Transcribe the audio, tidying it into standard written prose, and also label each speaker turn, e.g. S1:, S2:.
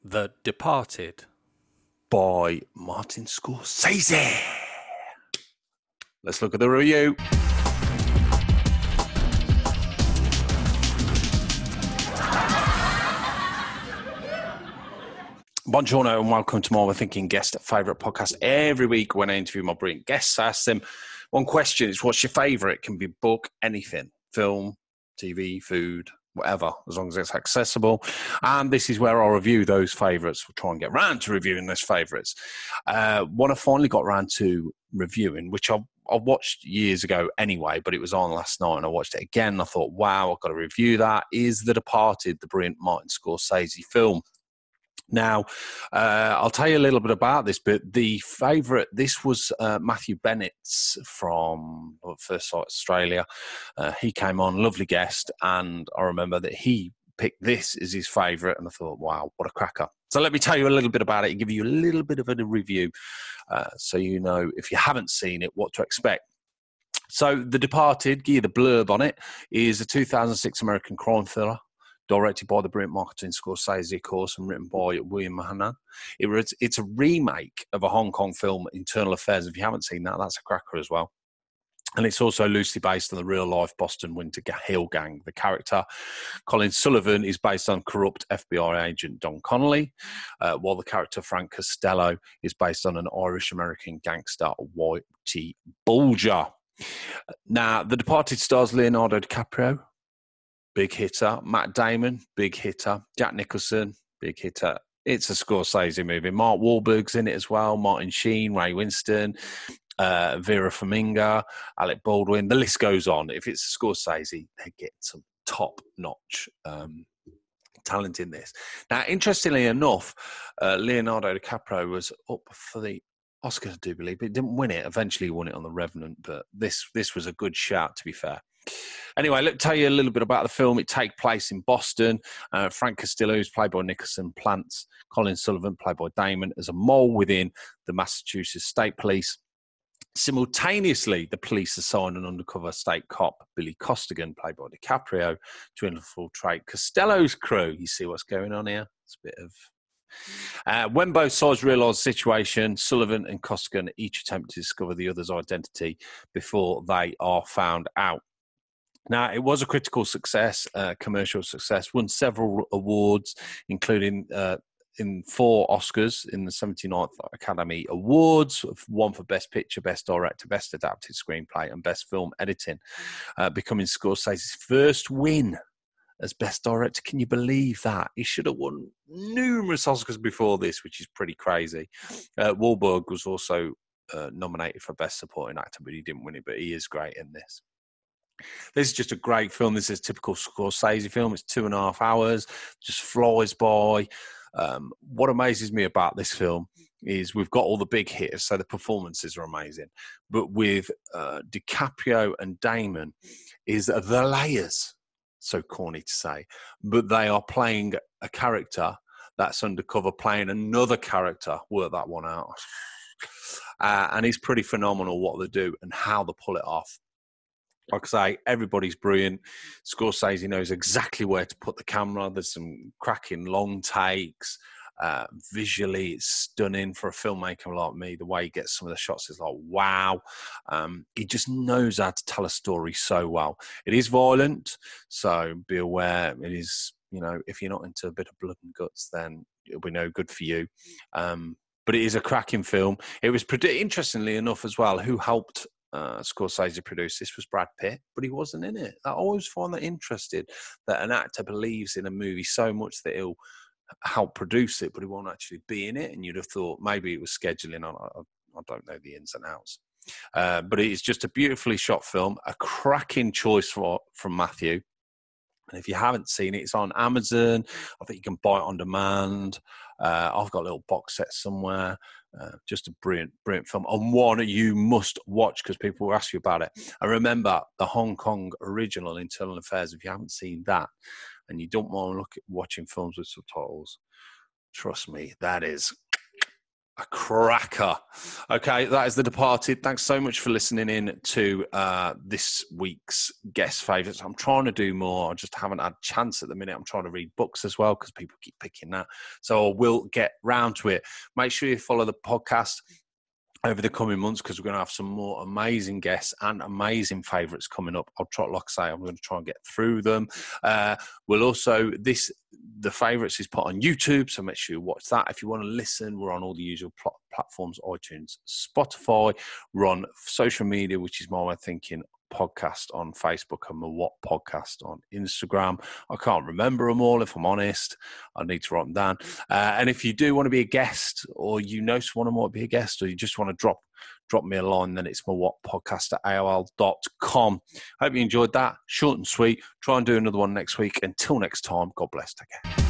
S1: The Departed.
S2: By Martin Scorsese. Let's look at the review. Buongiorno and welcome to my Overthinking Guest Favourite podcast. Every week when I interview my brilliant guests, I ask them one question. It's what's your favourite? It can be book, anything, film, TV, food, whatever, as long as it's accessible. And this is where I'll review those favourites. We'll try and get round to reviewing those favourites. One I finally got round to reviewing, which I watched years ago anyway, but it was on last night and I watched it again. And I thought, wow, I've got to review that, is The Departed, the brilliant Martin Scorsese film. Now, I'll tell you a little bit about this, but the favourite, this was Matthew Bennett's from First Sight Australia. He came on, lovely guest, and I remember that he picked this as his favourite, and I thought, wow, what a cracker. So let me tell you a little bit about it and give you a little bit of a review so you know, if you haven't seen it, what to expect. So The Departed, give you the blurb on it, is a 2006 American crime thriller. Directed by the brilliant Martin Scorsese, of course, and written by William Mahanan. It's a remake of a Hong Kong film, Internal Affairs. If you haven't seen that, that's a cracker as well. And it's also loosely based on the real-life Boston Winter Hill Gang. The character, Colin Sullivan, is based on corrupt FBI agent Don Connolly, while the character Frank Costello is based on an Irish-American gangster, Whitey Bulger. Now, The Departed stars Leonardo DiCaprio, big hitter. Matt Damon, big hitter. Jack Nicholson, big hitter. It's a Scorsese movie. Mark Wahlberg's in it as well. Martin Sheen, Ray Winston, Vera Farmiga, Alec Baldwin. The list goes on. If it's a Scorsese, they get some top-notch talent in this. Now, interestingly enough, Leonardo DiCaprio was up for the Oscar, I do believe, but he didn't win it. Eventually, he won it on The Revenant, but this was a good shout, to be fair. Anyway, let me tell you a little bit about the film. It takes place in Boston. Frank Costello, who's played by Nicholson, plants Colin Sullivan, played by Damon, as a mole within the Massachusetts State Police. Simultaneously, the police assign an undercover state cop, Billy Costigan, played by DiCaprio, to infiltrate Costello's crew. You see what's going on here? It's a bit of... when both sides realise the situation, Sullivan and Costigan each attempt to discover the other's identity before they are found out. Now, it was a critical success, commercial success, won several awards, including in 4 Oscars in the 79th Academy Awards, one for Best Picture, Best Director, Best Adapted Screenplay, and Best Film Editing, becoming Scorsese's first win as Best Director. Can you believe that? He should have won numerous Oscars before this, which is pretty crazy. Wahlberg was also nominated for Best Supporting Actor, but he didn't win it, but he is great in this. This is just a great film. This is a typical Scorsese film. It's 2.5 hours, just flies by. What amazes me about this film is we've got all the big hitters, so the performances are amazing. But with DiCaprio and Damon is the layers, so corny to say, but they are playing a character that's undercover, playing another character. Work that one out. And it's pretty phenomenal what they do and how they pull it off. Like I say, everybody's brilliant. Scorsese knows exactly where to put the camera. There's some cracking long takes. Visually, it's stunning for a filmmaker like me. The way he gets some of the shots is like, wow. He just knows how to tell a story so well. It is violent, so be aware. It is, you know, if you're not into a bit of blood and guts, then it'll be no good for you. But it is a cracking film. It was interestingly enough as well, who helped Scorsese produced this was Brad Pitt, but he wasn't in it. I always find that interesting that an actor believes in a movie so much that he'll help produce it, but he won't actually be in it. And you'd have thought maybe it was scheduling. I don't know the ins and outs. But it is just a beautifully shot film, a cracking choice from Matthew. And if you haven't seen it, it's on Amazon. I think you can buy it on demand. I've got a little box set somewhere. Just a brilliant, brilliant film. And one you must watch because people will ask you about it. And remember, the Hong Kong original Internal Affairs, if you haven't seen that and you don't want to watching films with subtitles, trust me, that is A cracker. Okay, that is The Departed. Thanks so much for listening in to this week's guest favourites. I'm trying to do more. I just haven't had a chance at the minute. I'm trying to read books as well because people keep picking that. So I will get round to it. Make sure you follow the podcast over the coming months because we're going to have some more amazing guests and amazing favourites coming up. I'll try, like I say, I'm going to try and get through them. We'll also, the favourites is put on YouTube, so make sure you watch that. If you want to listen, we're on all the usual platforms, iTunes, Spotify. We're on social media, which is My Way of Thinking podcast on Facebook and MWOT podcast on Instagram. I can't remember them all, if I'm honest. I need to write them down. And if you do want to be a guest, or you know someone who might be a guest, or you just want to drop me a line, then it's MWOTpodcast@aol.com. Hope you enjoyed that. Short and sweet. Try and do another one next week. Until next time, God bless. Take care.